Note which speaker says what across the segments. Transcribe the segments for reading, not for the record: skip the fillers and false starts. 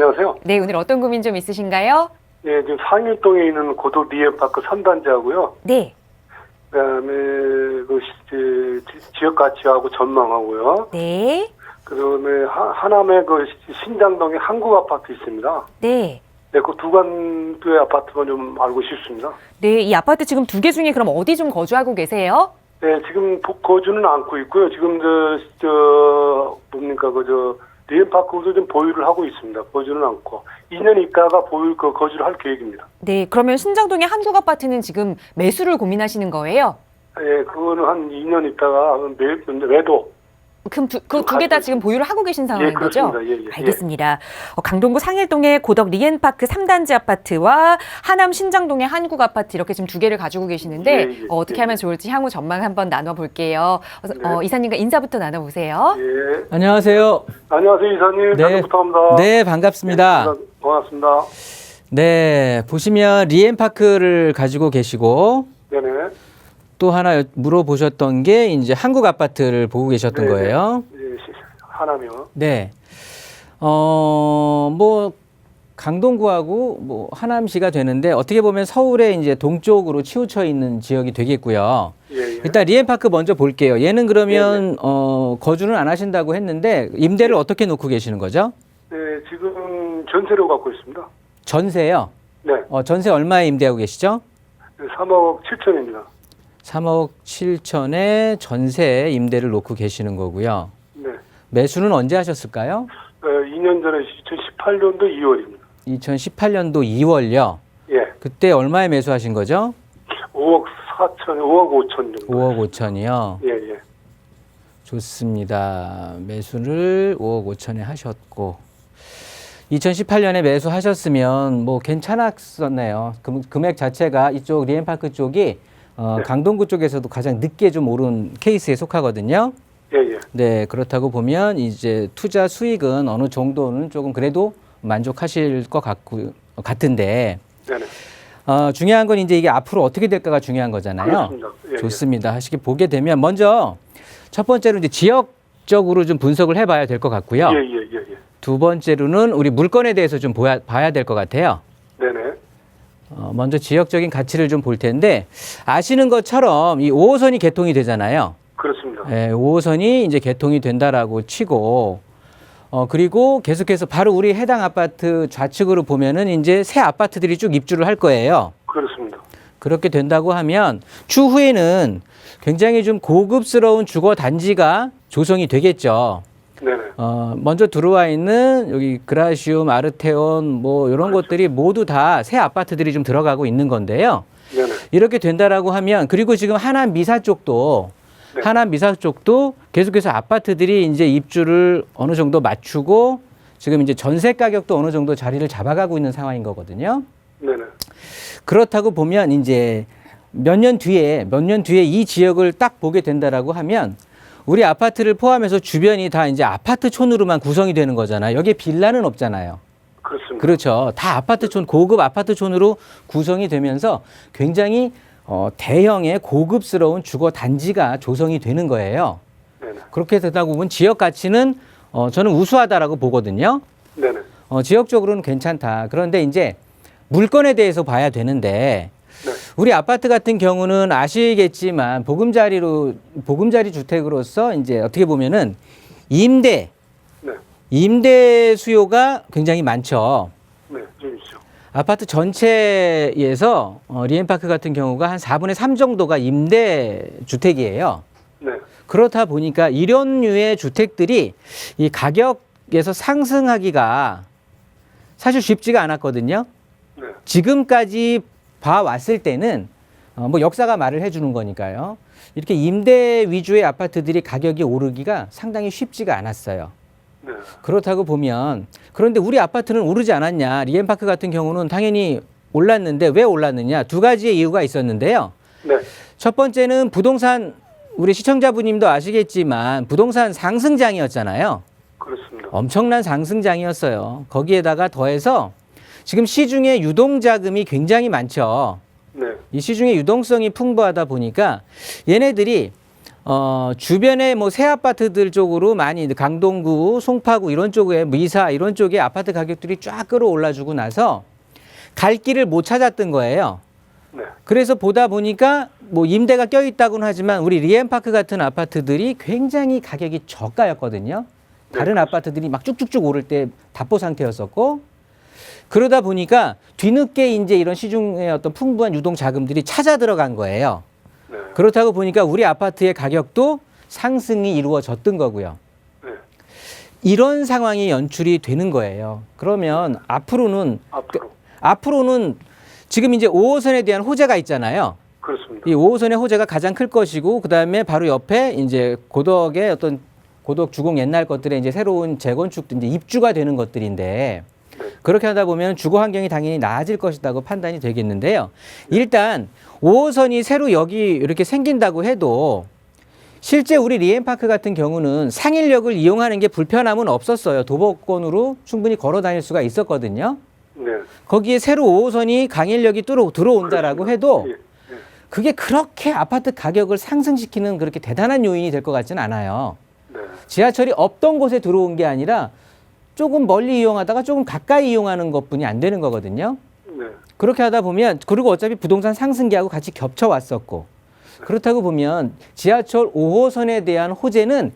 Speaker 1: 안녕하세요.
Speaker 2: 네, 오늘 어떤 고민 좀 있으신가요?
Speaker 1: 예, 지금 상일동에 있는 고덕 리엠파크 3단지하고요.
Speaker 2: 네.
Speaker 1: 그다음에 지역 가치하고 전망하고요.
Speaker 2: 네.
Speaker 1: 그다음에 하남에 신장동에 한국 아파트 있습니다.
Speaker 2: 네.
Speaker 1: 네, 그 두 간도의 아파트만 좀 알고 싶습니다.
Speaker 2: 네, 이 아파트 지금 두 개 중에 그럼 어디 좀 거주하고 계세요?
Speaker 1: 네, 지금 거주는 않고 있고요. 지금 리엠파크도 좀 보유를 하고 있습니다. 거주는 않고 2년 있다가 거주를 할 계획입니다.
Speaker 2: 네, 그러면 신장동의 한국 아파트는 지금 매수를 고민하시는 거예요?
Speaker 1: 예, 그거는 한 2년 있다가 매도.
Speaker 2: 그럼 그 두 개 다 지금 보유를 하고 계신 상황인 거죠?
Speaker 1: 그렇습니다. 예.
Speaker 2: 알겠습니다. 강동구 상일동의 고덕 리엔파크 3단지 아파트와 하남 신장동의 한국 아파트 이렇게 지금 두 개를 가지고 계시는데 어떻게 하면 좋을지 향후 전망 한번 나눠볼게요. 이사님과 인사부터 나눠보세요.
Speaker 1: 예.
Speaker 3: 안녕하세요.
Speaker 1: 안녕하세요, 이사님.
Speaker 3: 네.
Speaker 1: 잘 부탁합니다.
Speaker 3: 네, 반갑습니다.
Speaker 1: 고맙습니다.
Speaker 3: 네, 보시면 리엠파크를 가지고 계시고
Speaker 1: 네네.
Speaker 3: 또 하나 물어보셨던 게 이제 한국 아파트를 보고 계셨던
Speaker 1: 네네.
Speaker 3: 거예요.
Speaker 1: 예, 하남이요.
Speaker 3: 네. 강동구하고 하남시가 되는데 어떻게 보면 서울의 이제 동쪽으로 치우쳐 있는 지역이 되겠고요.
Speaker 1: 예.
Speaker 3: 일단 리엠파크 먼저 볼게요. 얘는 그러면 거주는 안 하신다고 했는데 임대를 어떻게 놓고 계시는 거죠?
Speaker 1: 네, 지금 전세로 갖고 있습니다.
Speaker 3: 전세요?
Speaker 1: 네.
Speaker 3: 전세 얼마에 임대하고 계시죠?
Speaker 1: 3억 7천입니다.
Speaker 3: 3억 7천에 전세 임대를 놓고 계시는 거고요.
Speaker 1: 네.
Speaker 3: 매수는 언제 하셨을까요?
Speaker 1: 2년 전에 2018년도 2월입니다.
Speaker 3: 2018년도 2월요.
Speaker 1: 예.
Speaker 3: 그때 얼마에 매수하신 거죠?
Speaker 1: 5억 5천 정도.
Speaker 3: 5억 5천이요.
Speaker 1: 예.
Speaker 3: 좋습니다. 매수를 5억 5천에 하셨고 2018년에 매수하셨으면 괜찮았었네요. 금액 자체가 이쪽 리엠파크 쪽이
Speaker 1: 네.
Speaker 3: 강동구 쪽에서도 가장 늦게 좀 오른 케이스에 속하거든요.
Speaker 1: 예.
Speaker 3: 네, 그렇다고 보면 이제 투자 수익은 어느 정도는 조금 그래도 만족하실 것 같은데
Speaker 1: 네네.
Speaker 3: 중요한 건 이제 이게 앞으로 어떻게 될까가 중요한 거잖아요.
Speaker 1: 그렇습니다. 예.
Speaker 3: 좋습니다. 하시기 보게 되면 먼저 첫 번째로 이제 지역적으로 좀 분석을 해봐야 될 것 같고요.
Speaker 1: 예.
Speaker 3: 두 번째로는 우리 물건에 대해서 좀 봐야 될 것 같아요.
Speaker 1: 네네.
Speaker 3: 먼저 지역적인 가치를 좀 볼 텐데 아시는 것처럼 이 5호선이 개통이 되잖아요.
Speaker 1: 그렇습니다.
Speaker 3: 네, 5호선이 이제 개통이 된다라고 치고 그리고 계속해서 바로 우리 해당 아파트 좌측으로 보면은 이제 새 아파트들이 쭉 입주를 할 거예요.
Speaker 1: 그렇습니다.
Speaker 3: 그렇게 된다고 하면 추후에는 굉장히 좀 고급스러운 주거 단지가 조성이 되겠죠.
Speaker 1: 네네.
Speaker 3: 먼저 들어와 있는 여기 그라시움, 아르테온 이런 것들이 모두 다 새 아파트들이 좀 들어가고 있는 건데요.
Speaker 1: 네네.
Speaker 3: 이렇게 된다라고 하면 그리고 지금 하남 미사 쪽도
Speaker 1: 네.
Speaker 3: 하남 미사 쪽도 계속해서 아파트들이 이제 입주를 어느 정도 맞추고 지금 이제 전세 가격도 어느 정도 자리를 잡아가고 있는 상황인 거거든요.
Speaker 1: 네네.
Speaker 3: 그렇다고 보면 이제 몇 년 뒤에 이 지역을 딱 보게 된다라고 하면 우리 아파트를 포함해서 주변이 다 이제 아파트촌으로만 구성이 되는 거잖아요. 여기에 빌라는 없잖아요.
Speaker 1: 그렇습니다.
Speaker 3: 그렇죠. 다 아파트촌, 고급 아파트촌으로 구성이 되면서 굉장히 대형의 고급스러운 주거 단지가 조성이 되는 거예요.
Speaker 1: 네네.
Speaker 3: 그렇게 되다 보면 지역 가치는 저는 우수하다라고 보거든요.
Speaker 1: 네네.
Speaker 3: 지역적으로는 괜찮다. 그런데 이제 물건에 대해서 봐야 되는데
Speaker 1: 네.
Speaker 3: 우리 아파트 같은 경우는 아시겠지만 보금자리 주택으로서 이제 어떻게 보면은 임대 수요가 굉장히 많죠.
Speaker 1: 네. 좀 있죠.
Speaker 3: 아파트 전체에서 리엠파크 같은 경우가 한 4분의 3 정도가 임대 주택이에요.
Speaker 1: 네.
Speaker 3: 그렇다 보니까 이런 류의 주택들이 이 가격에서 상승하기가 사실 쉽지가 않았거든요.
Speaker 1: 네.
Speaker 3: 지금까지 봐왔을 때는 역사가 말을 해주는 거니까요. 이렇게 임대 위주의 아파트들이 가격이 오르기가 상당히 쉽지가 않았어요.
Speaker 1: 네.
Speaker 3: 그렇다고 보면 그런데 우리 아파트는 오르지 않았냐. 리엠파크 같은 경우는 당연히 올랐는데 왜 올랐느냐. 두 가지의 이유가 있었는데요.
Speaker 1: 네.
Speaker 3: 첫 번째는 부동산 우리 시청자분님도 아시겠지만 부동산 상승장이었잖아요.
Speaker 1: 그렇습니다.
Speaker 3: 엄청난 상승장이었어요. 거기에다가 더해서 지금 시중에 유동자금이 굉장히 많죠.
Speaker 1: 네.
Speaker 3: 이 시중에 유동성이 풍부하다 보니까 얘네들이 주변에 뭐 새 아파트들 쪽으로 많이 강동구, 송파구 이런 쪽에 미사 이런 쪽에 아파트 가격들이 쫙 끌어올라주고 나서 갈 길을 못 찾았던 거예요.
Speaker 1: 네.
Speaker 3: 그래서 보다 보니까 뭐 임대가 껴있다고는 하지만 우리 리엠파크 같은 아파트들이 굉장히 가격이 저가였거든요. 다른
Speaker 1: 네.
Speaker 3: 아파트들이 막 쭉쭉쭉 오를 때 답보 상태였었고 그러다 보니까 뒤늦게 이제 이런 시중의 어떤 풍부한 유동 자금들이 찾아 들어간 거예요.
Speaker 1: 네.
Speaker 3: 그렇다고 보니까 우리 아파트의 가격도 상승이 이루어졌던 거고요.
Speaker 1: 네.
Speaker 3: 이런 상황이 연출이 되는 거예요. 그러면 앞으로는 지금 이제 5호선에 대한 호재가 있잖아요.
Speaker 1: 그렇습니다.
Speaker 3: 이 5호선의 호재가 가장 클 것이고 그다음에 바로 옆에 이제 고덕의 어떤 고덕 주공 옛날 것들의 이제 새로운 재건축 이제 입주가 되는 것들인데 그렇게 하다 보면 주거 환경이 당연히 나아질 것이라고 판단이 되겠는데요. 일단 5호선이 새로 여기 이렇게 생긴다고 해도 실제 우리 리엠파크 같은 경우는 상일역을 이용하는 게 불편함은 없었어요. 도보권으로 충분히 걸어 다닐 수가 있었거든요.
Speaker 1: 네.
Speaker 3: 거기에 새로 5호선이 강일역이 들어온다라고 해도
Speaker 1: 예. 예.
Speaker 3: 그게 그렇게 아파트 가격을 상승시키는 그렇게 대단한 요인이 될 것 같지는 않아요.
Speaker 1: 네.
Speaker 3: 지하철이 없던 곳에 들어온 게 아니라 조금 멀리 이용하다가 조금 가까이 이용하는 것뿐이 안 되는 거거든요.
Speaker 1: 네.
Speaker 3: 그렇게 하다 보면 그리고 어차피 부동산 상승기하고 같이 겹쳐왔었고 그렇다고 보면 지하철 5호선에 대한 호재는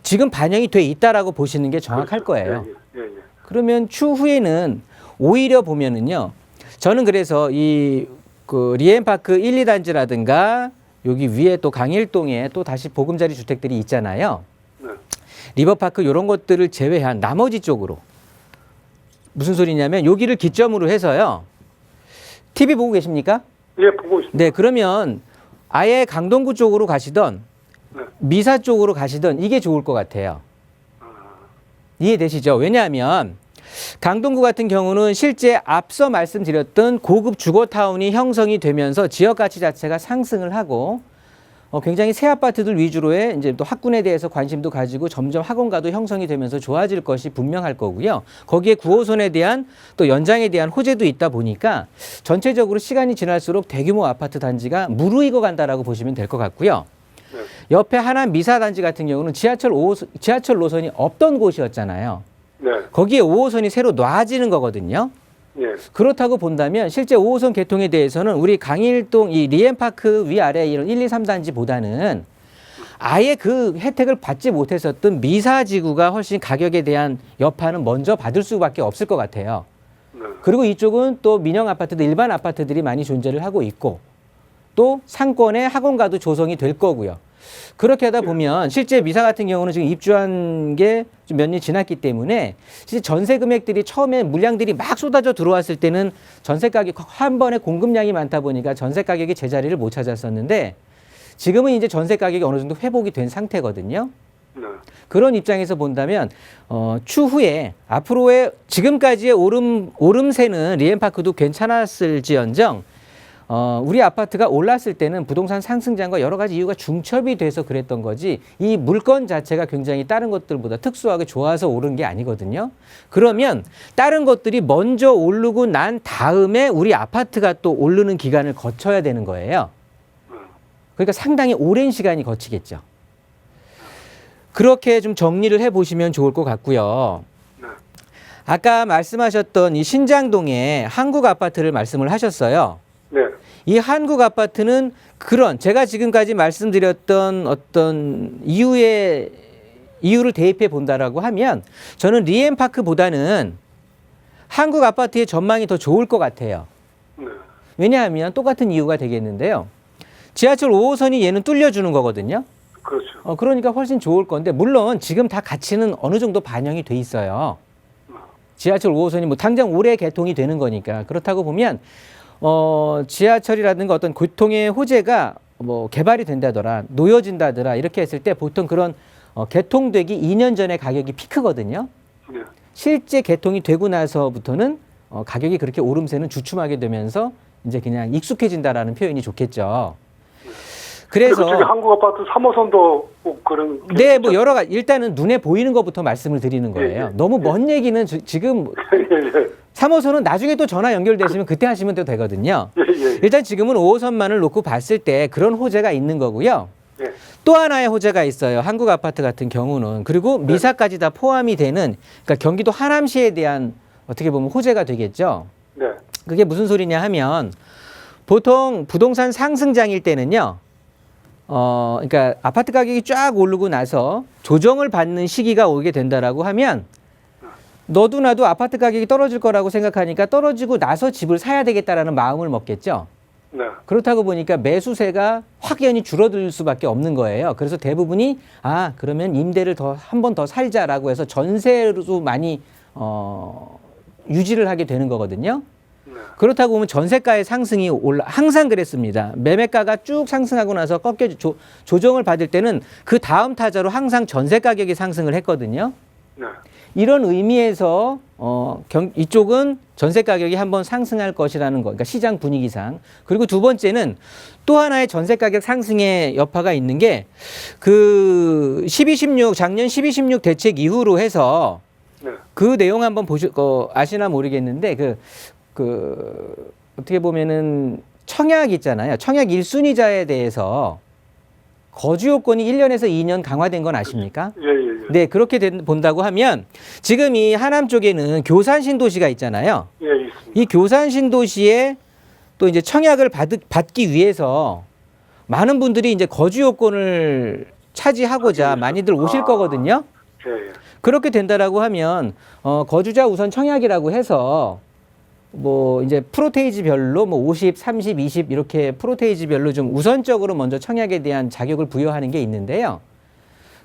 Speaker 3: 지금 반영이 돼 있다라고 보시는 게 정확할 거예요.
Speaker 1: 예. 예. 예.
Speaker 3: 그러면 추후에는 오히려 보면은요. 저는 그래서 그 리엠파크 1, 2단지라든가 여기 위에 또 강일동에 또 다시 보금자리 주택들이 있잖아요.
Speaker 1: 네.
Speaker 3: 리버파크 이런 것들을 제외한 나머지 쪽으로 무슨 소리냐면 여기를 기점으로 해서요. TV 보고 계십니까?
Speaker 1: 예, 보고 있습니다.
Speaker 3: 네, 그러면 아예 강동구 쪽으로 가시던
Speaker 1: 네.
Speaker 3: 미사 쪽으로 가시던 이게 좋을 것 같아요. 이해되시죠? 왜냐하면 강동구 같은 경우는 실제 앞서 말씀드렸던 고급 주거타운이 형성이 되면서 지역 가치 자체가 상승을 하고 굉장히 새 아파트들 위주로의 이제 또 학군에 대해서 관심도 가지고 점점 학원가도 형성이 되면서 좋아질 것이 분명할 거고요. 거기에 9호선에 대한 또 연장에 대한 호재도 있다 보니까 전체적으로 시간이 지날수록 대규모 아파트 단지가 무르익어 간다라고 보시면 될 것 같고요.
Speaker 1: 네.
Speaker 3: 옆에 하남 미사단지 같은 경우는 지하철 노선이 없던 곳이었잖아요.
Speaker 1: 네.
Speaker 3: 거기에 5호선이 새로 놔지는 거거든요.
Speaker 1: 예.
Speaker 3: 그렇다고 본다면 실제 5호선 개통에 대해서는 우리 강일동 이 리엠파크 위아래 이런 1, 2, 3단지보다는 아예 그 혜택을 받지 못했었던 미사지구가 훨씬 가격에 대한 여파는 먼저 받을 수밖에 없을 것 같아요.
Speaker 1: 네.
Speaker 3: 그리고 이쪽은 또 민영 아파트들, 일반 아파트들이 많이 존재를 하고 있고 또 상권의 학원가도 조성이 될 거고요. 그렇게 하다 보면 실제 미사 같은 경우는 지금 입주한 게 좀 몇 년 지났기 때문에 실제 전세 금액들이 처음에 물량들이 막 쏟아져 들어왔을 때는 전세 가격 한 번에 공급량이 많다 보니까 전세 가격이 제자리를 못 찾았었는데 지금은 이제 전세 가격이 어느 정도 회복이 된 상태거든요.
Speaker 1: 네.
Speaker 3: 그런 입장에서 본다면 추후에 앞으로의 지금까지의 오름세는 리엠파크도 괜찮았을지언정 우리 아파트가 올랐을 때는 부동산 상승장과 여러 가지 이유가 중첩이 돼서 그랬던 거지 이 물건 자체가 굉장히 다른 것들보다 특수하게 좋아서 오른 게 아니거든요. 그러면 다른 것들이 먼저 오르고 난 다음에 우리 아파트가 또 오르는 기간을 거쳐야 되는 거예요. 그러니까 상당히 오랜 시간이 거치겠죠. 그렇게 좀 정리를 해보시면 좋을 것 같고요. 아까 말씀하셨던 이 신장동의 한국 아파트를 말씀을 하셨어요.
Speaker 1: 네.
Speaker 3: 이 한국 아파트는 그런 제가 지금까지 말씀드렸던 어떤 이유를 대입해 본다라고 하면 저는 리엠파크보다는 한국 아파트의 전망이 더 좋을 것 같아요.
Speaker 1: 네.
Speaker 3: 왜냐하면 똑같은 이유가 되겠는데요. 지하철 5호선이 얘는 뚫려주는 거거든요.
Speaker 1: 그렇죠.
Speaker 3: 그러니까 훨씬 좋을 건데 물론 지금 다 가치는 어느 정도 반영이 돼 있어요. 지하철 5호선이 뭐 당장 올해 개통이 되는 거니까 그렇다고 보면 지하철이라든가 어떤 교통의 호재가 뭐 개발이 된다더라, 놓여진다더라 이렇게 했을 때 보통 그런 개통되기 2년 전에 가격이 피크거든요.
Speaker 1: 네.
Speaker 3: 실제 개통이 되고 나서부터는 가격이 그렇게 오름세는 주춤하게 되면서 이제 그냥 익숙해진다라는 표현이 좋겠죠. 그래서
Speaker 1: 그쪽에 한국 아파트 3호선도 꼭 그런.
Speaker 3: 네, 뭐 여러 가지 일단은 눈에 보이는 것부터 말씀을 드리는 거예요.
Speaker 1: 예.
Speaker 3: 너무 먼 얘기는 지금
Speaker 1: 예.
Speaker 3: 3호선은 나중에 또 전화 연결되시면 그때 하시면 또 되거든요.
Speaker 1: 예.
Speaker 3: 일단 지금은 5호선만을 놓고 봤을 때 그런 호재가 있는 거고요.
Speaker 1: 예.
Speaker 3: 또 하나의 호재가 있어요. 한국 아파트 같은 경우는. 그리고 미사까지 다 포함이 되는, 그러니까 경기도 하남시에 대한 어떻게 보면 호재가 되겠죠.
Speaker 1: 네.
Speaker 3: 그게 무슨 소리냐 하면 보통 부동산 상승장일 때는요. 그러니까 아파트 가격이 쫙 오르고 나서 조정을 받는 시기가 오게 된다라고 하면 너도 나도 아파트 가격이 떨어질 거라고 생각하니까 떨어지고 나서 집을 사야 되겠다라는 마음을 먹겠죠.
Speaker 1: 네.
Speaker 3: 그렇다고 보니까 매수세가 확연히 줄어들 수밖에 없는 거예요. 그래서 대부분이 그러면 임대를 한 번 더 살자라고 해서 전세로 많이 유지를 하게 되는 거거든요.
Speaker 1: 네.
Speaker 3: 그렇다고 보면 전세가의 상승이 항상 그랬습니다. 매매가가 쭉 상승하고 나서 조정을 받을 때는 그 다음 타자로 항상 전세 가격이 상승을 했거든요.
Speaker 1: 네.
Speaker 3: 이런 의미에서 이쪽은 전세 가격이 한번 상승할 것이라는 거, 그러니까 시장 분위기상. 그리고 두 번째는 또 하나의 전세 가격 상승의 여파가 있는 게 그 작년 12.16 대책 이후로 해서
Speaker 1: 네.
Speaker 3: 그 내용 한번 아시나 모르겠는데 어떻게 보면은 청약 있잖아요. 청약 1순위자에 대해서 거주 요건이 1년에서 2년 강화된 건 아십니까?
Speaker 1: 예, 예, 예.
Speaker 3: 네, 그렇게 본다고 하면 지금 이 하남 쪽에는 교산 신도시가 있잖아요.
Speaker 1: 예, 있습니다.
Speaker 3: 이 교산 신도시에 또 이제 청약을 받기 위해서 많은 분들이 이제 거주 요건을 차지하고자 많이들 오실 거거든요.
Speaker 1: 예, 예.
Speaker 3: 그렇게 된다라고 하면 거주자 우선 청약이라고 해서 뭐 이제 프로테이지별로 뭐 50, 30, 20 이렇게 프로테이지별로 좀 우선적으로 먼저 청약에 대한 자격을 부여하는 게 있는데요.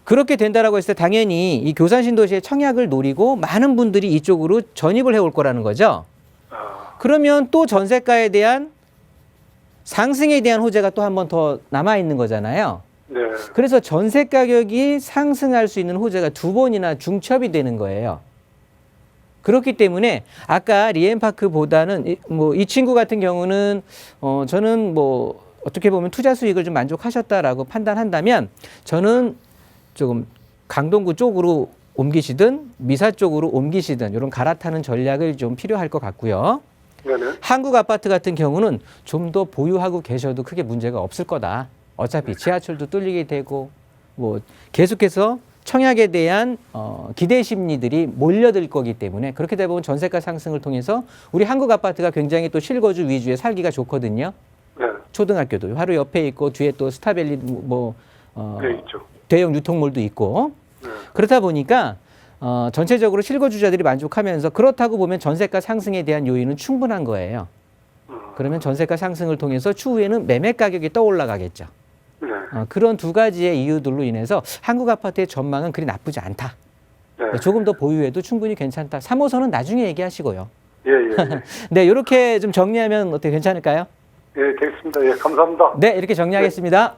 Speaker 3: 그렇게 된다라고 했을 때 당연히 이 교산 신도시의 청약을 노리고 많은 분들이 이쪽으로 전입을 해올 거라는 거죠. 그러면 또 전세가에 대한 상승에 대한 호재가 또 한 번 더 남아 있는 거잖아요.
Speaker 1: 네.
Speaker 3: 그래서 전세 가격이 상승할 수 있는 호재가 두 번이나 중첩이 되는 거예요. 그렇기 때문에 아까 리엔파크보다는 이 친구 같은 경우는 저는 뭐 어떻게 보면 투자 수익을 좀 만족하셨다라고 판단한다면 저는 조금 강동구 쪽으로 옮기시든 미사 쪽으로 옮기시든 이런 갈아타는 전략을 좀 필요할 것 같고요.
Speaker 1: 네네.
Speaker 3: 한국 아파트 같은 경우는 좀 더 보유하고 계셔도 크게 문제가 없을 거다. 어차피 지하철도 뚫리게 되고 뭐 계속해서 청약에 대한 기대 심리들이 몰려들 거기 때문에 그렇게 되다 보면 전세가 상승을 통해서 우리 한국 아파트가 굉장히 또 실거주 위주에 살기가 좋거든요.
Speaker 1: 네.
Speaker 3: 초등학교도 바로 옆에 있고 뒤에 또 스타밸리
Speaker 1: 네, 있죠.
Speaker 3: 대형 유통몰도 있고
Speaker 1: 네.
Speaker 3: 그렇다 보니까 전체적으로 실거주자들이 만족하면서 그렇다고 보면 전세가 상승에 대한 요인은 충분한 거예요. 그러면 전세가 상승을 통해서 추후에는 매매 가격이 떠올라가겠죠.
Speaker 1: 네.
Speaker 3: 그런 두 가지의 이유들로 인해서 한국 아파트의 전망은 그리 나쁘지 않다.
Speaker 1: 네.
Speaker 3: 조금 더 보유해도 충분히 괜찮다. 3호선은 나중에 얘기하시고요.
Speaker 1: 예, 예. 예.
Speaker 3: 네, 이렇게 좀 정리하면 어떻게 괜찮을까요?
Speaker 1: 예, 됐습니다. 예, 감사합니다.
Speaker 3: 네, 이렇게 정리하겠습니다.